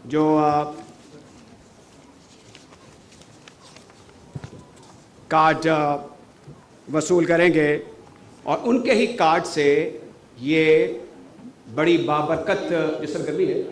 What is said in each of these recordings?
जो कार्ड वसूल करेंगे और उनके ही कार्ड से ये बड़ी बाबरकत जो सरगर्मी है,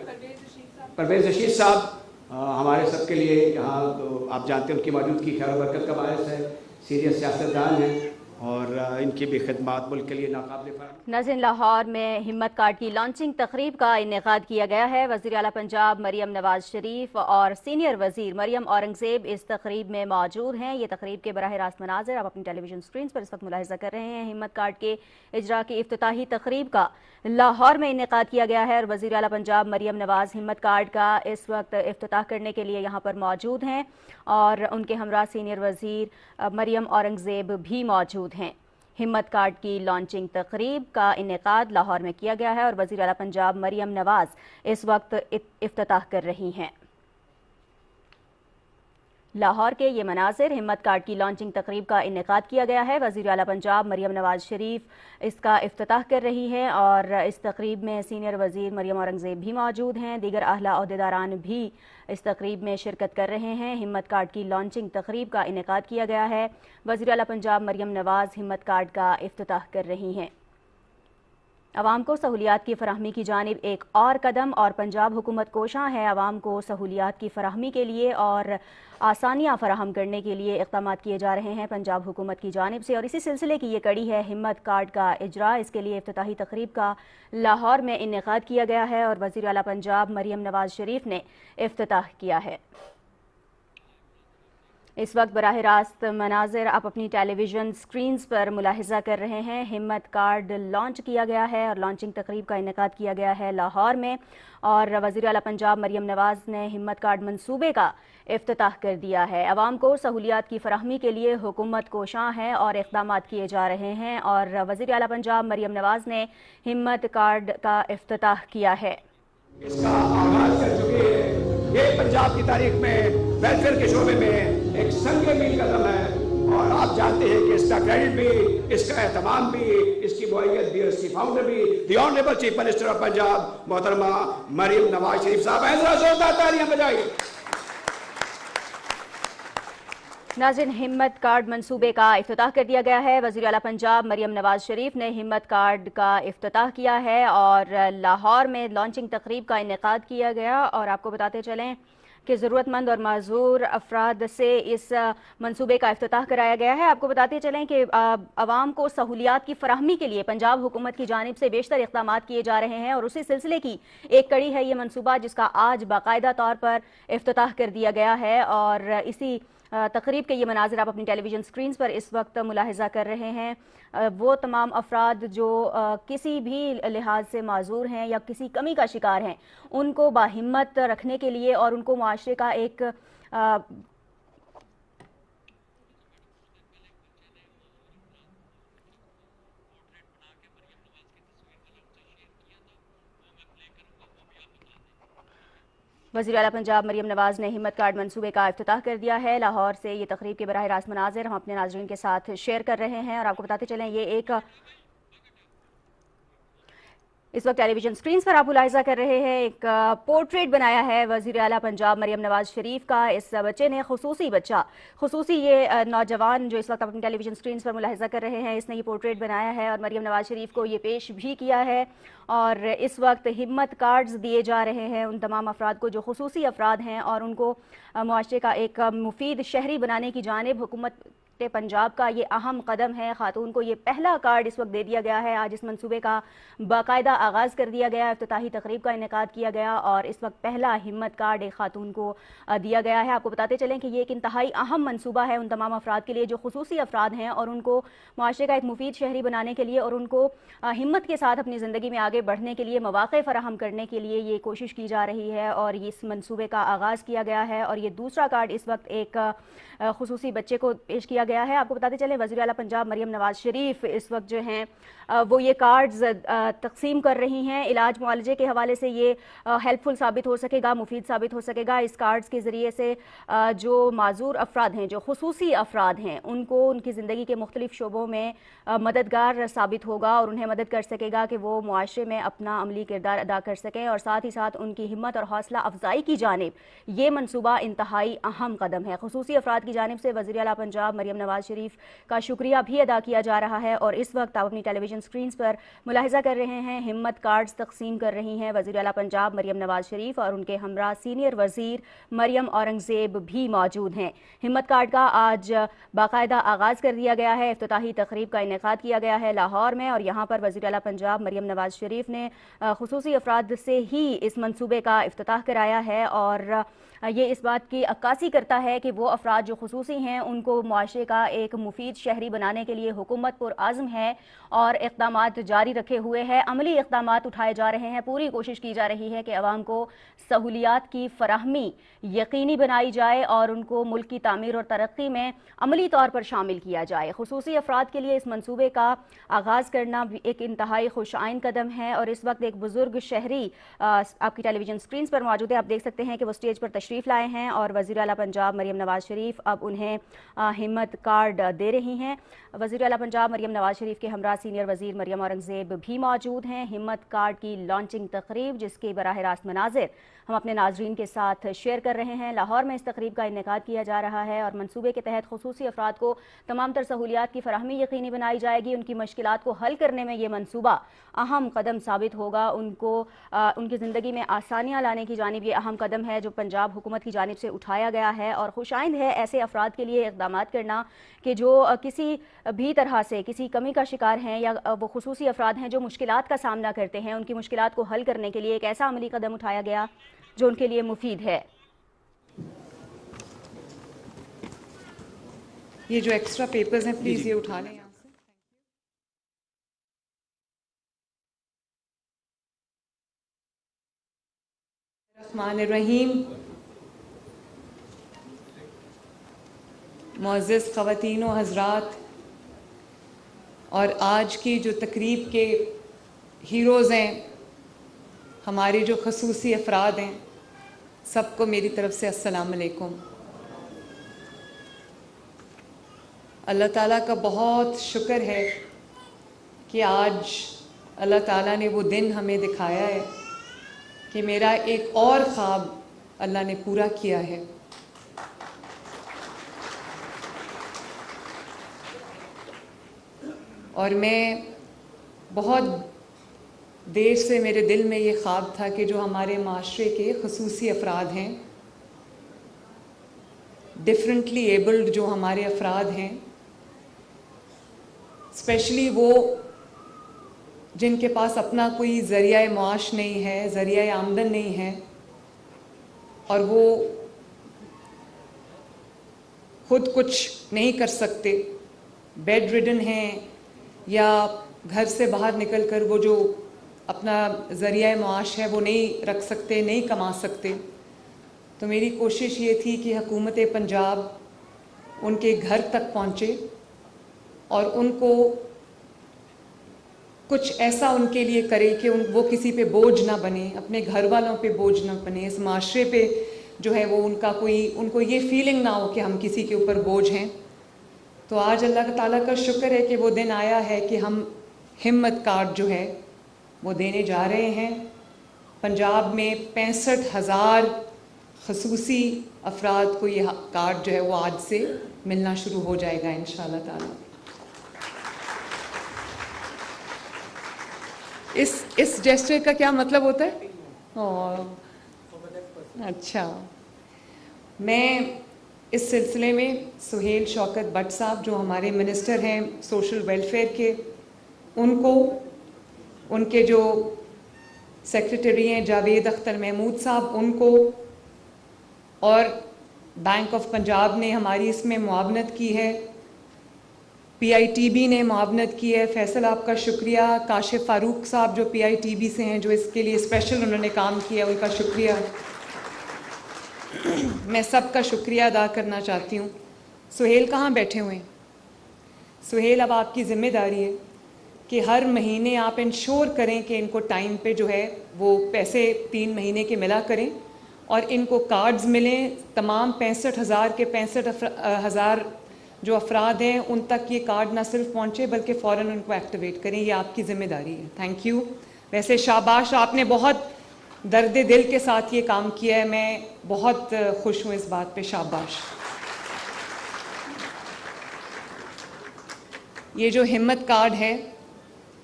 परवेज़ रशीद साहब हमारे सबके लिए यहाँ तो आप जानते हैं उनकी मौजूदगी खैर बरकत का बायस है, सीनियर सियासतदान हैं और इनकी भी खिदमत मुल्क के लिए नाकाबिल फराहमी। नाज़रीन, लाहौर में हिम्मत कार्ड की लॉन्चिंग तकरीब का इनेकाद किया गया है। वज़ीर आला पंजाब मरियम नवाज शरीफ और सीनियर वज़ीर मरियम औरंगज़ेब इस तकरीब में मौजूद हैं। ये तकरीब के बराह रास्त मनाज़िर आप अपनी टेलीविजन स्क्रीन पर इस वक्त मुलाहिज़ा कर रहे हैं। हिम्मत कार्ड के इजरा की इफ्तिताही तकरीब का लाहौर में इनेकाद किया गया है और वज़ीर आला पंजाब मरियम नवाज हिम्मत कार्ड का इस वक्त इफ्तिताह करने के लिए यहाँ पर मौजूद हैं और उनके हमरा सीनियर वज़ीर मरियम औरंगज़ेब भी मौजूद हैं। हिम्मत कार्ड की लॉन्चिंग तकरीब का इनेकाद लाहौर में किया गया है और वज़ीर आला पंजाब मरियम नवाज इस वक्त इफ्तिताह कर रही हैं। लाहौर के ये मनाजिर हिम्मत कार्ड की लॉन्चिंग तकरीब का इनेकाद किया गया है। वज़ीर आला पंजाब मरियम नवाज शरीफ इसका इफ्तिताह कर रही हैं और इस तकरीब में सीनियर वज़ीर मरियम औरंगज़ेब भी मौजूद हैं। दीगर आला अहदेदारान भी इस तकरीब में शिरकत कर रहे हैं। हिम्मत कार्ड की लॉन्चिंग तकरीब का इनेकाद किया गया है। वज़ीर आला पंजाब मरियम नवाज हिम्मत कार्ड का इफ्तिताह कर रही हैं। अवाम को सहूलियात की फराहमी की जानिब एक और कदम और पंजाब हुकूमत कोशां है अवाम को सहूलियात की फराहमी के लिए और आसानियाँ फराहम करने के लिए इक़दाम किए जा रहे हैं पंजाब हुकूमत की जानिब से और इसी सिलसिले की ये कड़ी है हिम्मत कार्ड का इजरा। इसके लिए इफ्तिताही तकरीब का लाहौर में इनेकाद किया गया है और वज़ीर आला पंजाब मरियम नवाज शरीफ ने इफ्तिताह किया है। इस वक्त बराह रास्त मनाजिर आप अपनी टेलीविज़न स्क्रीन्स पर मुलाहिज़ा कर रहे हैं। हिम्मत कार्ड लॉन्च किया गया है और लॉन्चिंग तकरीब का इनेकाद किया गया है लाहौर में और वज़ीर आला पंजाब मरियम नवाज ने हिम्मत कार्ड मंसूबे का इफ्तिताह कर दिया है। अवाम को सहूलियात की फराहमी के लिए हुकूमत कोशां है और इक़दाम किए जा रहे हैं और वज़ीर आला पंजाब मरियम नवाज ने हिम्मत कार्ड का इफ्तिताह किया है। इसका आगाज कर चुके हैं। ये पंजाब की तारीख में वेलफेयर के शोबे में एक संग मील कदम है और आप जानते हैं कि इसका क्रेडिट भी, इसका एहतमाम भी, इसकी मुहैयत भी, इसकी फाउंडर भी the honourable chief minister of Punjab मोहतरमा मरियम नवाज शरीफ साहब हैं। जोरदार तालियां बजाइए। नाज़रीन, हिम्मत कार्ड मंसूबे का इफ्तिताह कर दिया गया है। वज़ीर आला पंजाब मरियम नवाज शरीफ ने हिम्मत कार्ड का इफ्तिताह किया है और लाहौर में लॉन्चिंग तकरीब का इनेकाद किया गया और आपको बताते चलें कि ज़रूरतमंद और माजूर अफराद से इस मंसूबे का इफ्तिताह कराया गया है। आपको बताते चलें कि आवाम को सहूलियात की फराहमी के लिए पंजाब हुकूमत की जानिब से बेशतर इक़दाम किए जा रहे हैं और उसी सिलसिले की एक कड़ी है ये मंसूबा जिसका आज बाकायदा तौर पर इफ्तिताह कर दिया गया है और इसी तकरीब के ये मनाजिर आप अपनी टेलीविज़न स्क्रीन पर इस वक्त मुलाहिज़ा कर रहे हैं। वो तमाम अफराद जो किसी भी लिहाज से माजूर हैं या किसी कमी का शिकार हैं उनको बाहिम्मत रखने के लिए और उनको मुआशरे का एक वज़ीर आला पंजाब मरियम नवाज ने हिम्मत कार्ड मंसूबे का इफ्तिताह कर दिया है। लाहौर से ये तकरीब के बराह रास्त मनाजिर हम अपने नाज़रीन के साथ शेयर कर रहे हैं और आपको बताते चलें ये एक इस वक्त टेलीविजन स्क्रीन पर आप मुलाहिज़ा कर रहे हैं एक पोर्ट्रेट बनाया है वज़ीर आला पंजाब मरियम नवाज शरीफ का। इस बच्चे ने खुसूसी ये नौजवान जो इस वक्त आप अपनी टेलीविजन स्क्रीन पर मुलाहिज़ा कर रहे हैं इसने ये पोर्ट्रेट बनाया है और मरियम नवाज शरीफ को ये पेश भी किया है और इस वक्त हिम्मत कार्ड्स दिए जा रहे हैं उन तमाम अफराद को जो खुसूसी अफराद हैं और उनको मुआशरे का एक मुफीद शहरी बनाने की जानिब हुकूमत पंजाब का ये अहम कदम है। खातून को ये पहला कार्ड इस वक्त दे दिया गया है। आज इस मंसूबे का बाकायदा आगाज़ कर दिया गया, इफ्तिताही तकरीब का इनेकाद किया गया और इस वक्त पहला हिम्मत कार्ड एक खातून को दिया गया है। आपको बताते चलें कि ये एक इंतहाई अहम मंसूबा है उन तमाम अफराद के लिए जो खुसूसी अफराद हैं और उनको मुआशरे का एक मुफीद शहरी बनाने के लिए और उनको हिम्मत के साथ अपनी ज़िंदगी में आगे बढ़ने के लिए मौक़े फ़राहम करने के लिए ये कोशिश की जा रही है और इस मंसूबे का आगाज़ किया गया है। और ये दूसरा कार्ड इस वक्त एक खुसूसी बच्चे को पेश किया गया है। आपको बताते चलें, वज़ीर आला पंजाब मरियम नवाज शरीफ इस वक्त जो हैं वो ये कार्ड्स तकसीम कर रही हैं। इलाज मुआलजे के हवाले से ये हेल्पफुल साबित हो सकेगा, मुफीद साबित हो सकेगा। इस कार्ड्स के ज़रिए से जो माजूर अफराद हैं, जो खुसूसी अफराद हैं, उनको उनकी ज़िंदगी के मुख्तलिफ शोबों में मददगार साबित होगा और उन्हें मदद कर सकेगा कि वो मुआशरे में अपना अमली किरदार अदा कर सकें। और साथ ही साथ उनकी हिम्मत और हौसला अफजाई की जानिब ये मनसूबा इंतहाई अहम कदम है। खुसूसी अफराद की जानिब से वज़ीर आला पंजाब मरियम नवाज शरीफ का शुक्रिया भी अदा किया जा रहा है। और इस वक्त आप अपनी टेलीविजन स्क्रीन पर मुलाहिजा कर रहे हैं, हिम्मत कार्ड्स तकसीम कर रही हैं वज़ीर आला पंजाब मरियम नवाज शरीफ, और उनके हमरा सीनियर वज़ीर मरियम औरंगज़ेब भी मौजूद हैं। हिम्मत कार्ड का आज बाकायदा आगाज़ कर दिया गया है। इफ्तिताही तकरीब का इनेकाद किया गया है लाहौर में, और यहाँ पर वज़ीर आला पंजाब मरियम नवाज शरीफ ने खुसूसी अफराद से ही इस मंसूबे का इफ्तिताह कराया है। और ये इस बात की अक्कासी करता है कि वो अफराद जो खुसूसी हैं उनको मुआशरे का एक मुफीद शहरी बनाने के लिए हुकूमत पुरआज़्म है और इक़दामात जारी रखे हुए है, अमली इक़दामात उठाए जा रहे हैं। पूरी कोशिश की जा रही है कि अवाम को सहूलियात की फराहमी यकीनी बनाई जाए और उनको मुल्क की तामीर और तरक्की में अमली तौर पर शामिल किया जाए। खुसूसी अफराद के लिए इस मंसूबे का आगाज़ करना एक इंतहाई खुशआइन कदम है। और इस वक्त एक बुजुर्ग शहरी आपकी टेलीविजन स्क्रीन पर मौजूद है। आप देख सकते हैं कि वो स्टेज पर तशरीफ़ लाए हैं और वज़ीर आला पंजाब मरियम नवाज शरीफ अब उन्हें हिम्मत कार्ड दे रही हैं। वज़ीर आला पंजाब मरियम नवाज शरीफ के हमरा सीनियर वज़ीर मरियम औरंगज़ेब भी मौजूद हैं। हिम्मत कार्ड की लॉन्चिंग तकरीब, जिसके बराह रास्त मनाजिर हम अपने नाजरीन के साथ शेयर कर रहे हैं, लाहौर में इस तकरीब का इनेकाद किया जा रहा है। और मनसूबे के तहत खुसूसी अफराद को तमाम तर सहूलियात की फराहमी यकीनी बनाई जाएगी। उनकी मुश्किलात को हल करने में ये मनसूबा अहम कदम साबित होगा। उनको उनकी ज़िंदगी में आसानियाँ लाने की जानिब ये अहम कदम है जो पंजाब हुकूमत की जानिब से उठाया गया है। और खुशाइंद है ऐसे अफराद के लिए इक़दामात करना कि जो किसी भी तरह से किसी कमी का शिकार हैं, या वो खुसूसी अफराद हैं जो मुश्किलात का सामना करते हैं, उनकी मुश्किलात को हल करने के लिए एक ऐसा अमली कदम उठाया गया जो उनके लिए मुफीद है। ये जो एक्स्ट्रा पेपर्स हैं प्लीज़ ये उठा लें यहाँ से। रहमानिर्रहीम। मुअज़्ज़ज़ ख़वातीन व हज़रात, और आज की जो तकरीब के हीरोज़ हैं, हमारे जो खसूसी अफराद हैं, सबको मेरी तरफ से अस्सलाम अलैकुम। अल्लाह ताला का बहुत शुक्र है कि आज अल्लाह ताला ने वो दिन हमें दिखाया है कि मेरा एक और ख्वाब अल्लाह ने पूरा किया है। और मैं बहुत देर से मेरे दिल में ये ख्वाब था कि जो हमारे माशरे के खसूसी अफराद हैं, डिफरेंटली एबल्ड जो हमारे अफराद हैं, स्पेशली वो जिनके पास अपना कोई ज़रिया मुआश नहीं है, ज़रिया आमदन नहीं है, और वो खुद कुछ नहीं कर सकते, बेड रिडन हैं, या घर से बाहर निकल कर वो जो अपना ज़रिया मुआश है वो नहीं रख सकते, नहीं कमा सकते। तो मेरी कोशिश ये थी कि हुकूमत पंजाब उनके घर तक पहुँचे और उनको कुछ ऐसा उनके लिए करे कि वो किसी पे बोझ ना बने, अपने घर वालों पे बोझ ना बने, इस माशरे पे जो है वो उनको ये फीलिंग ना हो कि हम किसी के ऊपर बोझ हैं। तो आज अल्लाह ताला का शुक्र है कि वो दिन आया है कि हम हिम्मत कार्ड जो है वो देने जा रहे हैं। पंजाब में 65,000 खसूसी अफराद को ये कार्ड जो है वो आज से मिलना शुरू हो जाएगा इंशाअल्लाह ताला। इस जेस्चर का क्या मतलब होता है? अच्छा, मैं इस सिलसिले में सुहेल शौकत भट्ट साहब जो हमारे मिनिस्टर हैं सोशल वेलफेयर के, उनको, उनके जो सेक्रेटरी हैं जावेद अख्तर महमूद साहब, उनको, और बैंक ऑफ पंजाब ने हमारी इसमें मुआवनत की है, PITB ने मुआवनत की है। फैसल आपका शुक्रिया। काशिफ फ़ारूक साहब जो PITB से हैं, जो इसके लिए स्पेशल उन्होंने काम किया, उनका शुक्रिया। मैं सबका शुक्रिया अदा करना चाहती हूँ। सुहेल कहाँ बैठे हुए हैं? सुहेल, अब आपकी ज़िम्मेदारी है कि हर महीने आप इंश्योर करें कि इनको टाइम पे जो है वो पैसे 3 महीने के मिला करें और इनको कार्ड्स मिलें। तमाम 65,000 के 65,000 जो अफराद हैं उन तक ये कार्ड ना सिर्फ पहुँचे बल्कि फ़ौरन उनको एक्टिवेट करें। ये आपकी ज़िम्मेदारी है। Thank you. वैसे शाबाश, आपने बहुत दर्द दिल के साथ ये काम किया है। मैं बहुत खुश हूँ इस बात पे। शाबाश। ये जो हिम्मत कार्ड है,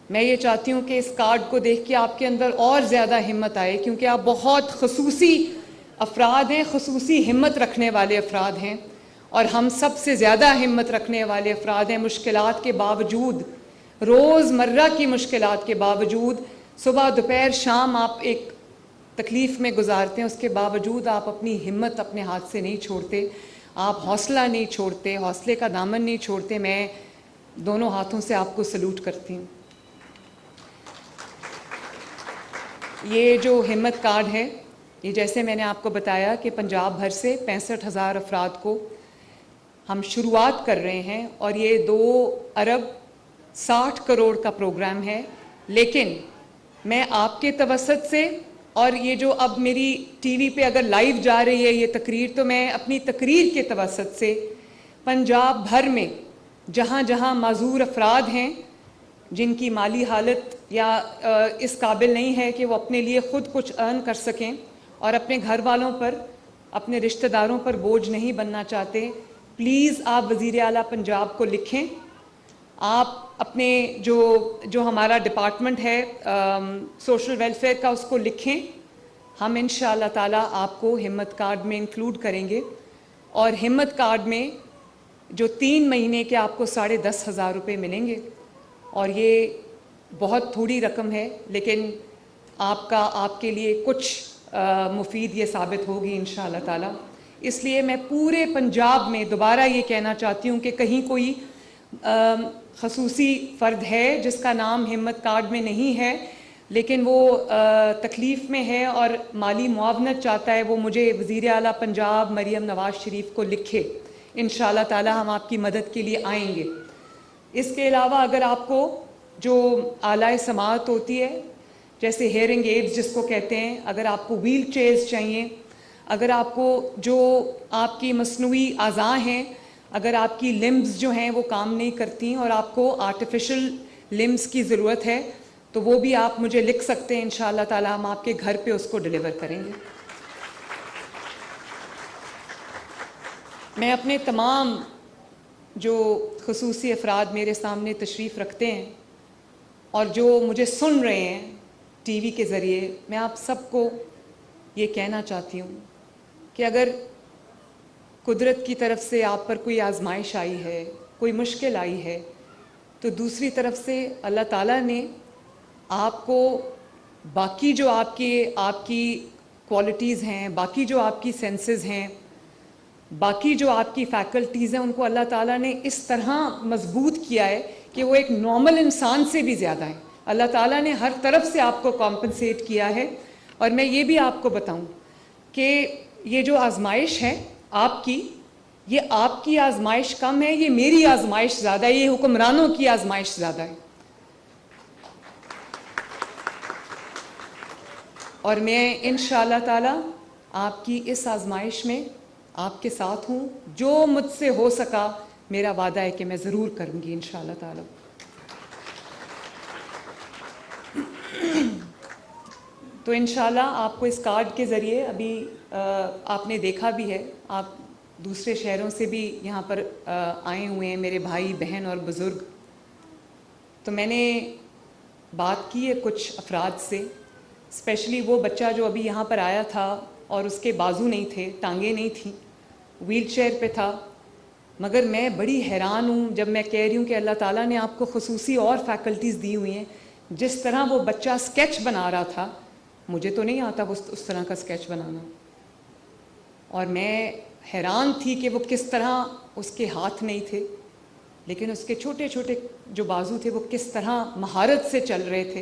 मैं ये चाहती हूँ कि इस कार्ड को देख के आपके अंदर और ज़्यादा हिम्मत आए, क्योंकि आप बहुत खसूसी अफराद हैं, खसूसी हिम्मत रखने वाले अफराद हैं और हम सबसे ज़्यादा हिम्मत रखने वाले अफराद हैं। मुश्किलात के बावजूद, रोज़मर्रा की मुश्किलात के बावजूद, सुबह दोपहर शाम आप एक तकलीफ़ में गुजारते हैं, उसके बावजूद आप अपनी हिम्मत अपने हाथ से नहीं छोड़ते, आप हौसला नहीं छोड़ते, हौसले का दामन नहीं छोड़ते। मैं दोनों हाथों से आपको सलूट करती हूँ। ये जो हिम्मत कार्ड है, ये जैसे मैंने आपको बताया कि पंजाब भर से 65,000 अफराद को हम शुरुआत कर रहे हैं और ये 2 अरब 60 करोड़ का प्रोग्राम है। लेकिन मैं आपके तवसत से, और ये जो अब मेरी टीवी पे अगर लाइव जा रही है ये तकरीर, तो मैं अपनी तकरीर के तवसत से पंजाब भर में जहाँ जहाँ माजूर अफराद हैं जिनकी माली हालत या इस काबिल नहीं है कि वो अपने लिए ख़ुद कुछ अर्न कर सकें और अपने घर वालों पर, अपने रिश्तेदारों पर बोझ नहीं बनना चाहते, प्लीज़ आप वज़ीर आला पंजाब को लिखें। आप अपने जो हमारा डिपार्टमेंट है सोशल वेलफेयर का, उसको लिखें। हम इंशाअल्लाह ताला आपको हिम्मत कार्ड में इंक्लूड करेंगे और हिम्मत कार्ड में जो 3 महीने के आपको 10,500 रुपये मिलेंगे और ये बहुत थोड़ी रकम है, लेकिन आपके लिए कुछ मुफीद ये साबित होगी इंशाअल्लाह ताला। इसलिए मैं पूरे पंजाब में दोबारा ये कहना चाहती हूँ कि कहीं कोई खसूसी फ़र्द है जिसका नाम हिम्मत कार्ड में नहीं है, लेकिन वो तकलीफ़ में है और माली मुआवनत चाहता है, वो मुझे वज़ीर आला पंजाब मरियम नवाज़ शरीफ को लिखे। इंशाअल्लाह ताला हम आपकी मदद के लिए आएंगे। इसके अलावा अगर आपको जो आलाए समाअत होती है, जैसे हेयरिंग एड्स जिसको कहते हैं, अगर आपको व्हील चेयर्स चाहिए, अगर आपको जो आपकी मसनूई आज़ा हैं, अगर आपकी लिम्ब्स जो हैं वो काम नहीं करती और आपको आर्टिफिशियल लिम्ब्स की ज़रूरत है, तो वो भी आप मुझे लिख सकते हैं। इंशाअल्लाह ताला हम आपके घर पे उसको डिलीवर करेंगे। मैं अपने तमाम जो खसूसी अफराद मेरे सामने तशरीफ़ रखते हैं और जो मुझे सुन रहे हैं टीवी के ज़रिए, मैं आप सबको ये कहना चाहती हूँ कि अगर कुदरत की तरफ से आप पर कोई आजमाइश आई है, कोई मुश्किल आई है, तो दूसरी तरफ से अल्लाह ताला ने आपको बाकी जो आपकी क्वालिटीज़ हैं, बाकी जो आपकी सेंसेस हैं, बाकी जो आपकी फैकल्टीज़ हैं, उनको अल्लाह ताला ने इस तरह मजबूत किया है कि वो एक नॉर्मल इंसान से भी ज़्यादा है। अल्लाह ताला ने हर तरफ से आपको कॉम्पनसेट किया है। और मैं ये भी आपको बताऊं कि ये जो आजमाइश है आपकी, ये आपकी आजमाइश कम है, ये मेरी आजमाइश ज़्यादा है, ये हुक्मरानों की आजमाइश ज़्यादा है। और मैं इंशाअल्लाह ताला आपकी इस आजमाइश में आपके साथ हूँ। जो मुझसे हो सका, मेरा वादा है कि मैं ज़रूर करूँगी इंशाअल्लाह ताला। तो इंशाअल्लाह आपको इस कार्ड के ज़रिए अभी आपने देखा भी है, आप दूसरे शहरों से भी यहाँ पर आए हुए हैं मेरे भाई बहन और बुज़ुर्ग। तो मैंने बात की है कुछ अफराद से, स्पेशली वो बच्चा जो अभी यहाँ पर आया था और उसके बाजू नहीं थे, टांगें नहीं थी, व्हील चेयर पे था। मगर मैं बड़ी हैरान हूँ जब मैं कह रही हूँ कि अल्लाह ताला ने आपको खसूसी और फैकल्टीज़ दी हुई हैं। जिस तरह वो बच्चा स्केच बना रहा था, मुझे तो नहीं आता उस तरह का स्केच बनाना, और मैं हैरान थी कि वो किस तरह उसके हाथ नहीं थे, लेकिन उसके छोटे छोटे जो बाजू थे वो किस तरह महारत से चल रहे थे।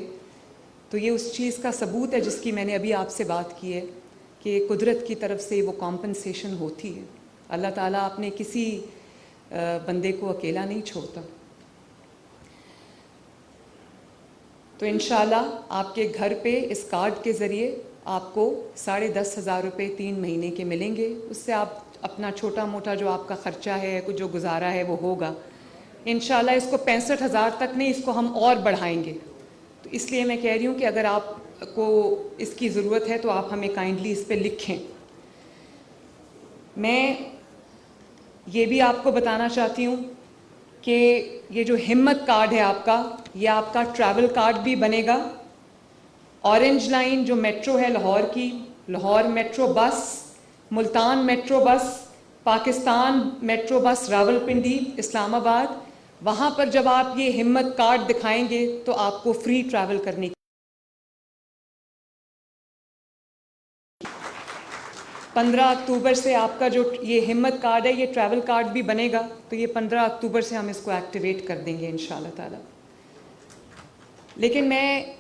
तो ये उस चीज़ का सबूत है जिसकी मैंने अभी आपसे बात की है कि कुदरत की तरफ से वो कॉम्पनसेशन होती है। अल्लाह ताला अपने किसी बंदे को अकेला नहीं छोड़ता। तो इंशाल्लाह आपके घर पे इस कार्ड के ज़रिए आपको 10,500 रुपये 3 महीने के मिलेंगे। उससे आप अपना छोटा मोटा जो आपका ख़र्चा है, कुछ जो गुजारा है वो होगा। इंशाल्लाह इसको 65,000 तक नहीं, इसको हम और बढ़ाएंगे। तो इसलिए मैं कह रही हूँ कि अगर आपको इसकी ज़रूरत है तो आप हमें काइंडली इस पर लिखें। मैं ये भी आपको बताना चाहती हूँ कि ये जो हिम्मत कार्ड है आपका, ये आपका ट्रैवल कार्ड भी बनेगा। ऑरेंज लाइन जो मेट्रो है लाहौर की, Lahore metro bus, Multan metro bus, Pakistan metro bus Rawalpindi, Islamabad, वहाँ पर जब आप ये हिम्मत कार्ड दिखाएंगे तो आपको फ्री ट्रैवल करने की 15 अक्टूबर से आपका जो ये हिम्मत कार्ड है, ये ट्रैवल कार्ड भी बनेगा। तो ये 15 अक्टूबर से हम इसको एक्टिवेट कर देंगे इंशाल्लाह ताला। लेकिन मैं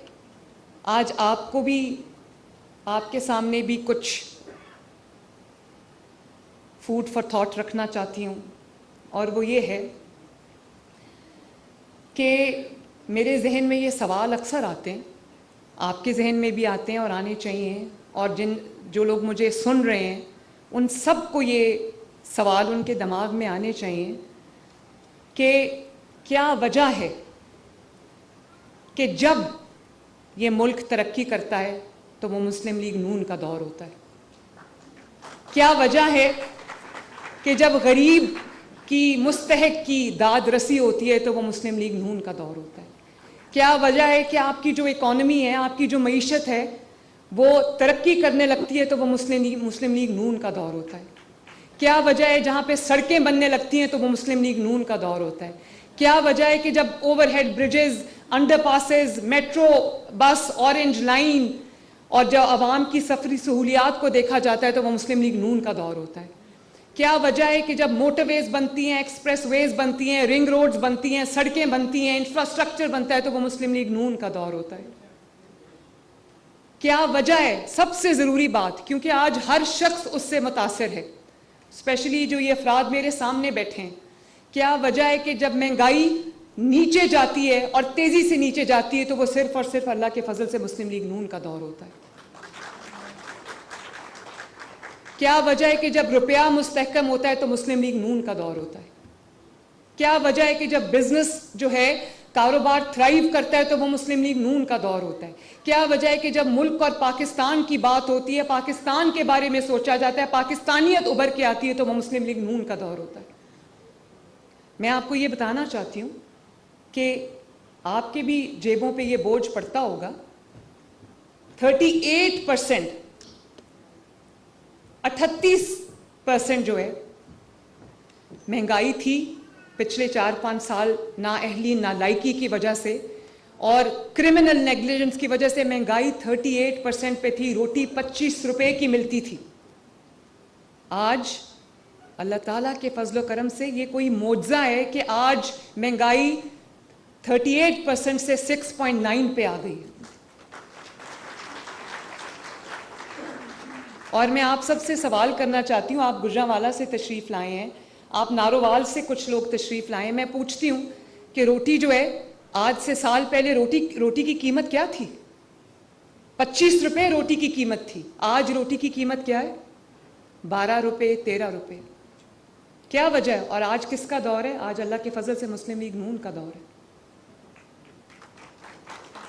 आज आपको भी, आपके सामने भी कुछ फूड फॉर थॉट रखना चाहती हूँ, और वो ये है कि मेरे जहन में ये सवाल अक्सर आते हैं, आपके जहन में भी आते हैं और आने चाहिए, और जो लोग मुझे सुन रहे हैं उन सब को ये सवाल उनके दिमाग में आने चाहिए कि क्या वजह है कि जब ये मुल्क तरक्की करता है तो वो मुस्लिम लीग नून का दौर होता है। क्या वजह है कि जब गरीब की, मुस्तहिक की दाद रसी होती है तो वो मुस्लिम लीग नून का दौर होता है। क्या वजह है कि आपकी जो इकॉनमी है, आपकी जो मईशत है, वो तरक्की करने लगती है तो वो मुस्लिम लीग नून का दौर होता है। क्या वजह है जहाँ पे सड़कें बनने लगती हैं तो वो मुस्लिम लीग नून का दौर होता है। क्या वजह है कि जब overhead bridges, underpasses, metro bus, orange line और जब आवाम की सफरी सहूलियात को देखा जाता है तो वो मुस्लिम लीग नून का दौर होता है। क्या वजह है कि जब मोटरवेज बनती हैं, एक्सप्रेस वेज बनती हैं, रिंग रोड्स बनती हैं, सड़कें बनती हैं, इंफ्रास्ट्रक्चर बनता है तो वो मुस्लिम लीग नून का दौर होता है। क्या वजह है, सबसे ज़रूरी बात, क्योंकि आज हर शख्स उससे मुतासिर है, स्पेशली जो ये अफराद मेरे सामने बैठे हैं। क्या वजह है कि जब महंगाई नीचे जाती है और तेज़ी से नीचे जाती है तो वो सिर्फ और सिर्फ अल्लाह के फजल से मुस्लिम लीग नून का दौर होता है। क्या वजह है कि जब रुपया मुस्तहकम होता है तो मुस्लिम लीग नून का दौर होता है। क्या वजह है कि जब बिजनेस जो है, कारोबार थ्राइव करता है तो वो मुस्लिम लीग नून का दौर होता है। क्या वजह है कि जब मुल्क और पाकिस्तान की बात होती है, पाकिस्तान के बारे में सोचा जाता है, पाकिस्तानियत उभर के आती है तो वो मुस्लिम लीग नून का दौर होता है। मैं आपको ये बताना चाहती हूँ कि आपके भी जेबों पे ये बोझ पड़ता होगा। 38%, 38% जो है महंगाई थी पिछले 4-5 साल, ना अहली ना लायकी की वजह से और क्रिमिनल नेग्लिजेंस की वजह से महंगाई 38% पे थी। रोटी 25 रुपए की मिलती थी। आज अल्लाह ताला के फजलो करम से ये कोई मौजज़ा है कि आज महंगाई 38% से 6.9 पे आ गई है। और मैं आप सबसे सवाल करना चाहती हूँ, आप गुजरांवाला से तशरीफ़ लाए हैं, आप नारोवाल से कुछ लोग तशरीफ़ लाए हैं। मैं पूछती हूँ कि रोटी जो है, आज से साल पहले रोटी की कीमत क्या थी? 25 रुपये रोटी की कीमत थी। आज रोटी की कीमत क्या है? 12 रुपये, 13 रुपये। क्या वजह है? और आज किसका दौर है? आज अल्लाह के फजल से मुस्लिम लीग नून का दौर है।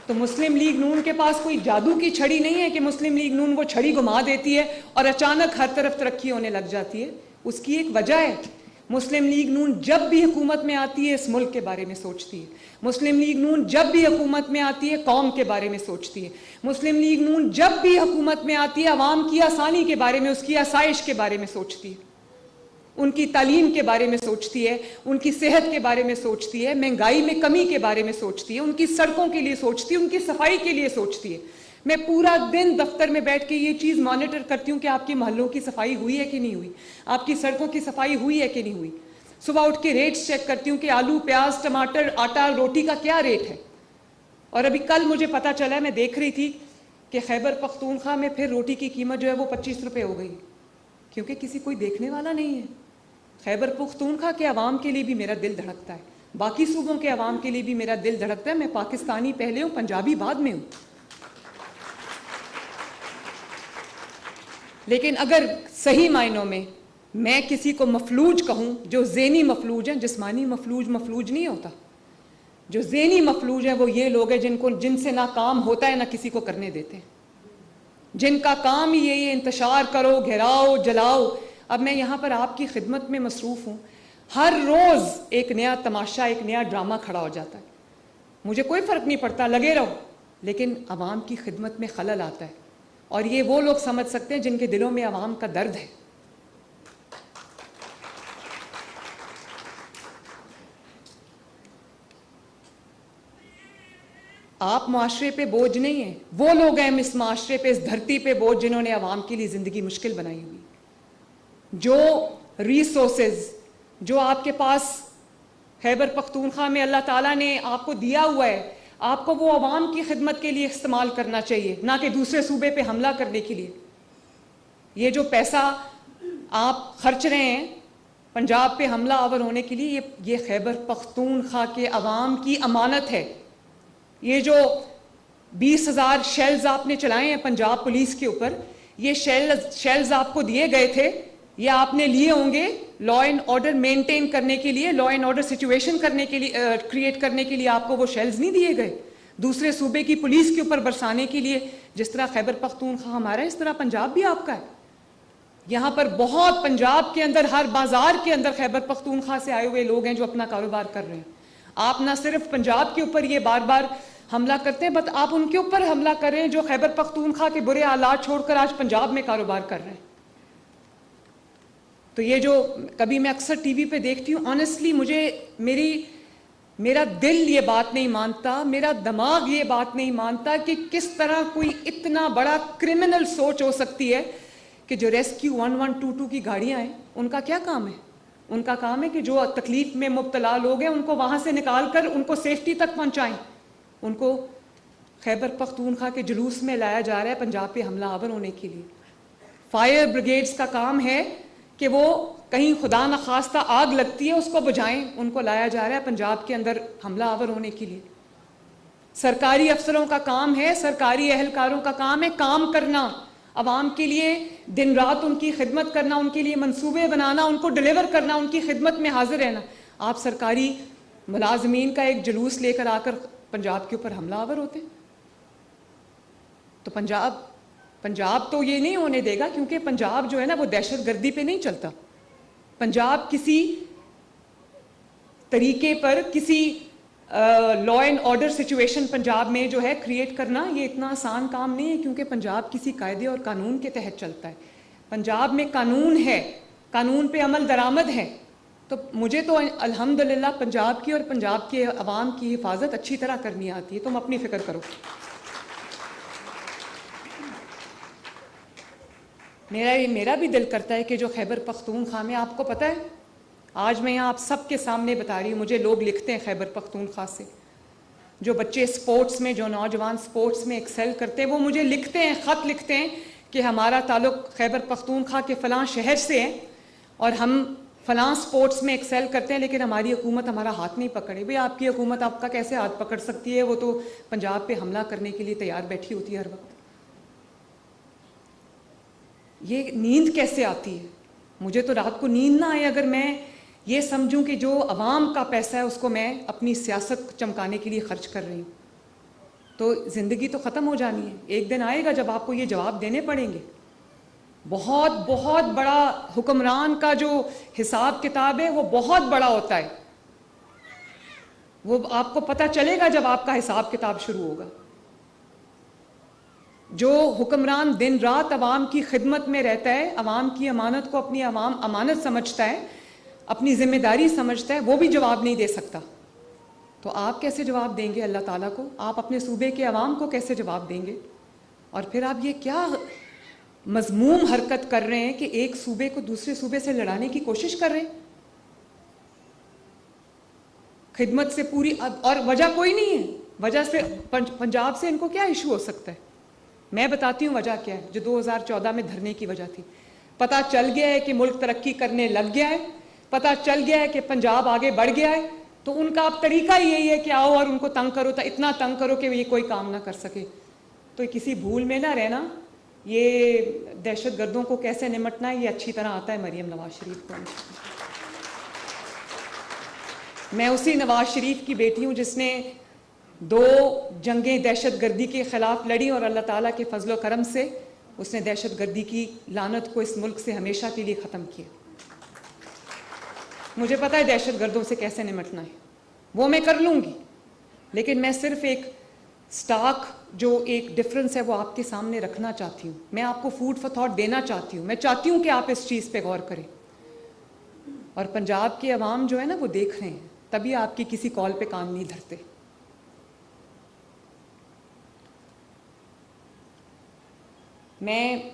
तो मुस्लिम लीग नून के पास कोई जादू की छड़ी नहीं है कि मुस्लिम लीग नून वो छड़ी घुमा देती है और अचानक हर तरफ तरक्की होने लग जाती है। उसकी एक वजह है। मुस्लिम लीग नून जब भी हुकूमत में आती है इस मुल्क के बारे में सोचती है। मुस्लिम लीग नून जब भी हुकूमत में आती है कौम के बारे में सोचती है। मुस्लिम लीग नून जब भी हुकूमत में आती है अवाम की आसानी के बारे में, उसकी आसाइश के बारे में सोचती है, उनकी तालीम के बारे में सोचती है, उनकी सेहत के बारे में सोचती है, महंगाई में कमी के बारे में सोचती है, उनकी सड़कों के लिए सोचती है, उनकी सफाई के लिए सोचती है। मैं पूरा दिन दफ्तर में बैठ के ये चीज़ मॉनिटर करती हूँ कि आपकी मोहल्लों की सफाई हुई है कि नहीं हुई, आपकी सड़कों की सफाई हुई है कि नहीं हुई। सुबह उठ के रेट्स चेक करती हूँ कि आलू, प्याज, टमाटर, आटा, रोटी का क्या रेट है। और अभी कल मुझे पता चला, मैं देख रही थी कि खैबर पख्तूनख्वा में फिर रोटी की कीमत जो है वो 25 रुपये हो गई, क्योंकि किसी कोई देखने वाला नहीं है। खैबर पख्तूनख्वा के अवाम के लिए भी मेरा दिल धड़कता है। बाकी सूबों के अवाम के लिए भी मेरा दिल धड़कता है। मैं पाकिस्तानी पहले हूँ, पंजाबी बाद में हूँ। लेकिन अगर सही मायनों में मैं किसी को मफलूज कहूँ, जो ज़हनी मफलूज हैं, जिस्मानी मफलूज नहीं होता, जो ज़हनी मफलूज है वो ये लोग हैं जिनसे ना काम होता है ना किसी को करने देते हैं, जिनका काम ही ये इंतशार करो, घेराओ, जलाओ। अब मैं यहाँ पर आपकी खिदमत में मसरूफ़ हूँ, हर रोज़ एक नया तमाशा, एक नया ड्रामा खड़ा हो जाता है। मुझे कोई फ़र्क नहीं पड़ता, लगे रहो, लेकिन आवाम की खिदमत में खलल आता है। और ये वो लोग समझ सकते हैं जिनके दिलों में आवाम का दर्द है। आप माशरे पे बोझ नहीं हैं, वो लोग हैं इस माशरे पे, इस धरती पे बोझ जिन्होंने आवाम के लिए ज़िंदगी मुश्किल बनाई हुई। जो रिसोर्सेज जो आपके पास खैबर पख्तूनख्वा में अल्लाह ताला ने आपको दिया हुआ है, आपको वो आवाम की खिदमत के लिए इस्तेमाल करना चाहिए, ना कि दूसरे सूबे पे हमला करने के लिए। ये जो पैसा आप खर्च रहे हैं पंजाब पे हमला आवर होने के लिए, ये खैबर पख्तूनख्वा के अवाम की अमानत है। ये जो 20,000 शेल्स आपने चलाए हैं पंजाब पुलिस के ऊपर, ये शेल्स आपको दिए गए थे, ये आपने लिए होंगे लॉ एंड ऑर्डर मेंटेन करने के लिए, लॉ एंड ऑर्डर सिचुएशन करने के लिए, क्रिएट करने के लिए आपको वो शेल्स नहीं दिए गए दूसरे सूबे की पुलिस के ऊपर बरसाने के लिए। जिस तरह खैबर पख्तूनख्वा हमारा है, इस तरह पंजाब भी आपका है। यहाँ पर बहुत पंजाब के अंदर, हर बाजार के अंदर खैबर पख्तूनख्वा से आए हुए लोग हैं जो अपना कारोबार कर रहे हैं। आप ना सिर्फ पंजाब के ऊपर ये बार बार हमला करते हैं, बट आप उनके ऊपर हमला कर रहे हैं जो खैबर पख्तूनख्वा के बुरे हालात छोड़कर आज पंजाब में कारोबार कर रहे हैं। तो ये जो कभी मैं अक्सर टीवी पे देखती हूँ, ऑनेस्टली मेरा दिल ये बात नहीं मानता, मेरा दिमाग ये बात नहीं मानता कि किस तरह कोई इतना बड़ा क्रिमिनल सोच हो सकती है कि जो रेस्क्यू 1122 की गाड़ियां हैं, उनका क्या काम है? उनका काम है कि जो तकलीफ में मुब्तला लोग हैं उनको वहां से निकाल कर उनको सेफ्टी तक पहुंचाएं। उनको खैबर पख्तूनख्वा के जुलूस में लाया जा रहा है पंजाब पे हमला आवर होने के लिए। फायर ब्रिगेड्स का काम है कि वो कहीं खुदा न खास्ता आग लगती है उसको बुझाएं, उनको लाया जा रहा है पंजाब के अंदर हमला आवर होने के लिए। सरकारी अफसरों का काम है, सरकारी अहलकारों का काम है काम करना, अवाम के लिए दिन रात उनकी खिदमत करना, उनके लिए मंसूबे बनाना, उनको डिलीवर करना, उनकी खिदमत में हाजिर रहना। आप सरकारी मुलाजमीन का एक जुलूस लेकर आकर पंजाब के ऊपर हमला आवर होते हैं। तो पंजाब तो ये नहीं होने देगा, क्योंकि पंजाब जो है ना वो दहशतगर्दी पे नहीं चलता। पंजाब किसी तरीके पर किसी law and order situation Punjab में जो है क्रिएट करना, ये इतना आसान काम नहीं है, क्योंकि पंजाब किसी कायदे और कानून के तहत चलता है। पंजाब में कानून है, कानून पे अमल दरामद है। तो मुझे तो अल्हम्दुलिल्लाह पंजाब की और पंजाब के अवाम की हिफाजत अच्छी तरह करनी आती है। तुम अपनी फिक्र करो। मेरा भी दिल करता है कि जो खैबर पख्तूनख्वा में, आपको पता है आज मैं यहाँ आप सबके सामने बता रही हूँ, मुझे लोग लिखते हैं खैबर पख्तूनख्वा से, जो बच्चे स्पोर्ट्स में, जो नौजवान स्पोर्ट्स में एक्सेल करते हैं, वो मुझे लिखते हैं, ख़त लिखते हैं कि हमारा ताल्लुक़ खैबर पख्तूनख्वा के फ़लाँ शहर से है और हम फ़लाँ स्पोर्ट्स में एक्सेल करते हैं, लेकिन हमारी हुकूमत हमारा हाथ नहीं पकड़े। भाई आपकी हुकूमत आपका कैसे हाथ पकड़ सकती है? वो तो पंजाब पे हमला करने के लिए तैयार बैठी होती है हर वक्त। ये नींद कैसे आती है? मुझे तो रात को नींद ना आए अगर मैं ये समझूं कि जो अवाम का पैसा है उसको मैं अपनी सियासत चमकाने के लिए खर्च कर रही हूँ। तो ज़िंदगी तो ख़त्म हो जानी है। एक दिन आएगा जब आपको ये जवाब देने पड़ेंगे। बहुत बहुत बड़ा हुक्मरान का जो हिसाब किताब है वो बहुत बड़ा होता है। वो आपको पता चलेगा जब आपका हिसाब किताब शुरू होगा। जो हुक्मरान दिन रात अवाम की खिदमत में रहता है, अवाम की अमानत को अपनी अवाम अमानत समझता है, अपनी जिम्मेदारी समझता है, वो भी जवाब नहीं दे सकता। तो आप कैसे जवाब देंगे अल्लाह ताला को? आप अपने सूबे के अवाम को कैसे जवाब देंगे? और फिर आप ये क्या मजमूम हरकत कर रहे हैं कि एक सूबे को दूसरे सूबे से लड़ाने की कोशिश कर रहे हैं खिदमत से पूरी, और वजह कोई नहीं है। वजह से पंजाब से इनको क्या इशू हो सकता है? मैं बताती हूँ वजह क्या है। जो 2014 में धरने की वजह थी, पता चल गया है कि मुल्क तरक्की करने लग गया है, पता चल गया है कि पंजाब आगे बढ़ गया है, तो उनका अब तरीका यही है कि आओ और उनको तंग करो, इतना तंग करो कि ये कोई काम ना कर सके। तो किसी भूल में ना रहना, ये दहशत गर्दों को कैसे निमटना है ये अच्छी तरह आता है मरियम नवाज शरीफ को। मैं उसी नवाज शरीफ की बेटी हूँ जिसने 2 जंगें दहशत गर्दी के ख़िलाफ़ लड़ी और अल्लाह ताला के फजलो करम से उसने दहशत गर्दी की लानत को इस मुल्क से हमेशा के लिए ख़त्म किया। मुझे पता है दहशत गर्दों से कैसे निमटना है, वो मैं कर लूँगी, लेकिन मैं सिर्फ एक स्टार्क जो एक डिफरेंस है वो आपके सामने रखना चाहती हूँ। मैं आपको फूड फॉर थॉट देना चाहती हूँ। मैं चाहती हूँ कि आप इस चीज़ पे गौर करें। और पंजाब के अवाम जो है ना वो देख रहे हैं, तभी आपकी किसी कॉल पे कान नहीं धरते। मैं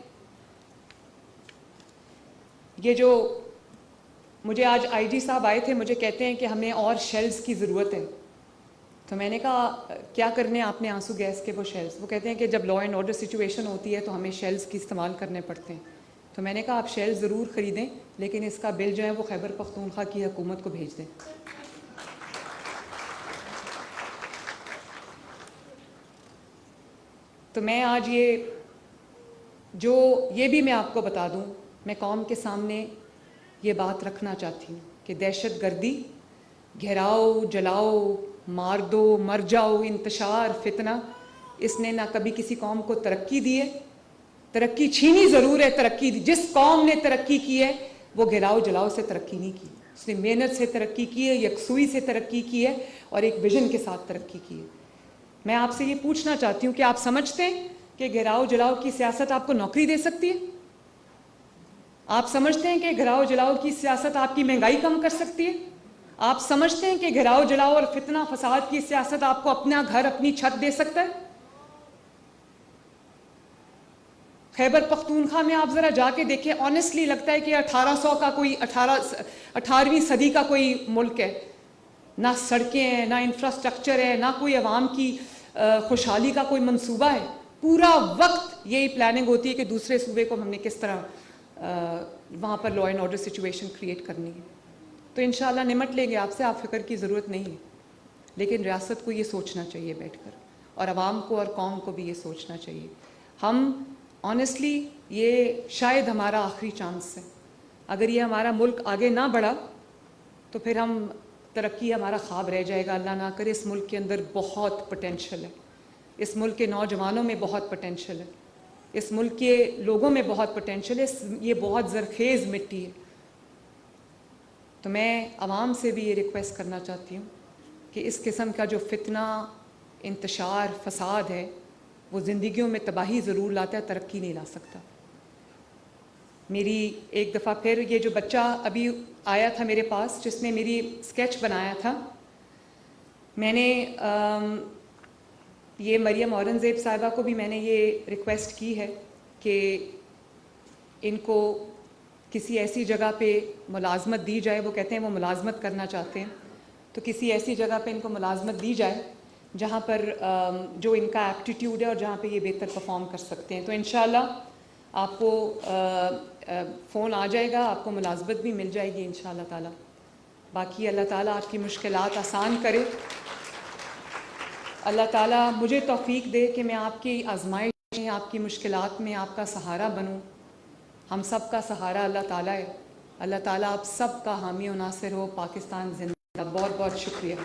ये जो मुझे आज आईजी साहब आए थे, मुझे कहते हैं कि हमें और शेल्स की ज़रूरत है। तो मैंने कहा क्या करने आपने आंसू गैस के वो शेल्स? वो कहते हैं कि जब लॉ एंड ऑर्डर सिचुएशन होती है तो हमें शेल्स की इस्तेमाल करने पड़ते हैं। तो मैंने कहा आप शेल्स ज़रूर ख़रीदें, लेकिन इसका बिल जो है वो खैबर पख्तूनख्वा की हुकूमत को भेज दें। तो मैं आज ये भी मैं आपको बता दूं, मैं कौम के सामने ये बात रखना चाहती हूँ कि दहशत गर्दी, घेराओ, जलाओ, मार दो, मर जाओ, इंतशार, फितना, इसने ना कभी किसी कौम को तरक्की दी है। तरक्की छीनी ज़रूर है, तरक्की जिस कौम ने तरक्की की है वो घेराओ जलाओ से तरक्की नहीं की। उसने मेहनत से तरक्की की है, यकसुई से तरक्की की है और एक विजन के साथ तरक्की की है। मैं आपसे ये पूछना चाहती हूँ कि आप समझते हैं कि घेराओ जलाओ की सियासत आपको नौकरी दे सकती है? आप समझते हैं कि घेराओ जलाओ की सियासत आपकी महंगाई कम कर सकती है? आप समझते हैं कि घेराओ जलाओ और फितना फसाद की सियासत आपको अपना घर, अपनी छत दे सकता है? खैबर पख्तूनख्वा में आप जरा जाके देखें, ऑनेस्टली लगता है कि 1800 का कोई 18वीं सदी का कोई मुल्क है। ना सड़कें हैं, ना इंफ्रास्ट्रक्चर है, ना कोई अवाम की खुशहाली का कोई मंसूबा है। पूरा वक्त यही प्लानिंग होती है कि दूसरे सूबे को हमने किस तरह वहाँ पर law and order situation create करनी है। तो इंशाल्लाह निमट लेंगे आपसे, आप फिक्र की ज़रूरत नहीं है। लेकिन रियासत को ये सोचना चाहिए बैठकर, और आवाम को और कौम को भी ये सोचना चाहिए। हम ऑनेस्टली ये शायद हमारा आखिरी चांस है। अगर ये हमारा मुल्क आगे ना बढ़ा तो फिर हम तरक्की हमारा ख्वाब रह जाएगा। अल्लाह ना करे। इस मुल्क के अंदर बहुत पोटेंशियल है, इस मुल्क के नौजवानों में बहुत पोटेंशियल है, इस मुल्क के लोगों में बहुत पोटेंशियल है। ये बहुत ज़रखेज़ मिट्टी है। तो मैं आवाम से भी ये रिक्वेस्ट करना चाहती हूँ कि इस किस्म का जो फितना, इंतशार, फसाद है वो ज़िंदगियों में तबाही ज़रूर लाता है, तरक्की नहीं ला सकता। मेरी एक दफ़ा फिर ये जो बच्चा अभी आया था मेरे पास जिसने मेरी स्केच बनाया था, मैंने ये मरियम औरंगज़ेब साहिबा को भी मैंने ये रिक्वेस्ट की है कि इनको किसी ऐसी जगह पे मुलाजमत दी जाए। वो कहते हैं वो मुलाजमत करना चाहते हैं, तो किसी ऐसी जगह पे इनको मुलाजमत दी जाए जहाँ पर जो इनका एप्टीट्यूड है और जहाँ पे ये बेहतर परफॉर्म कर सकते हैं। तो इंशाल्लाह आपको फ़ोन आ जाएगा, आपको मुलाजमत भी मिल जाएगी इंशाल्लाह ताला। बाकी अल्लाह ताला आपकी मुश्किलात आसान करे। अल्लाह ताला मुझे तौफीक दे कि मैं आपकी आजमाइश में, आपकी मुश्किलात में आपका सहारा बनूं। हम सब का सहारा अल्लाह ताला है। अल्लाह ताला आप सब का हामी और नासिर हो। पाकिस्तान जिंदा। बहुत बहुत शुक्रिया।